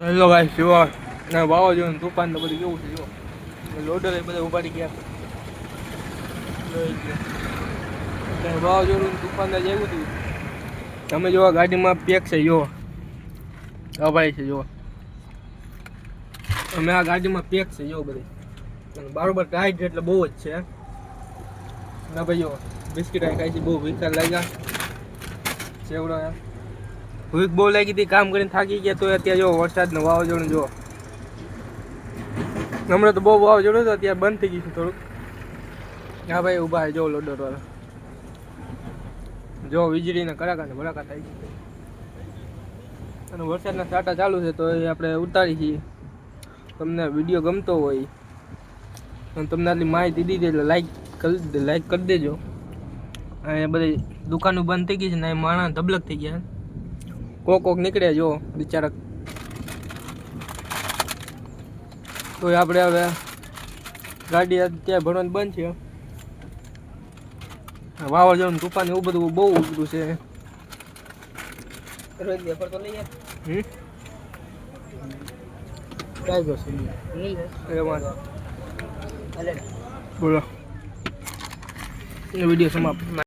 hello ભાઈ જુઓ ના વાવાઝોડું તુફાન તો બધું કેવું છે જુઓ લોડર એ બધા ઉપાડી ગયા વાવાઝોડું તુફાન જ એવું થયું તમે જોવા ગાડીમાં પેક છે જુઓ ભાઈ છે જુઓ અમે આ ગાડીમાં પેક છે જુઓ બધી બરોબર ટાઈટ એટલે બહુ જ છે ના ભાઈ જુઓ બિસ્કીટ ખાઈ છે બહુ વિચાર લાગ્યા સેવડો ભૂખ બહુ લાગી હતી કામ કરીને થાકી ગયા તો અત્યારે જો વરસાદ ને વાવાઝોડું જો હમણાં તો બહુ વાવાઝોડું હતું અત્યારે બંધ થઈ ગયું છે થોડુંક હા ભાઈ ઊભા જો લોડર વાળા જો વીજળીના કડાકા ને ભડાકા થાય છે અને વરસાદના છાંટા ચાલુ છે તો એ આપણે ઉતારી છીએ તમને વિડીયો ગમતો હોય અને તમને આટલી માહિતી દીધી એટલે લાઈક કરી દેજો અને બધી દુકાનો બંધ થઈ ગઈ છે ને માણસ ધબલક થઈ ગયા કોક નીકળે જો બિચારા તો આપણે હવે ગાડી અત્યારે ભરવાનું બંધ છે વાવાઝોડું તુફાન એવું બધું બહુ ઉતરું છે બોલો વિડીયો સમાપ્ત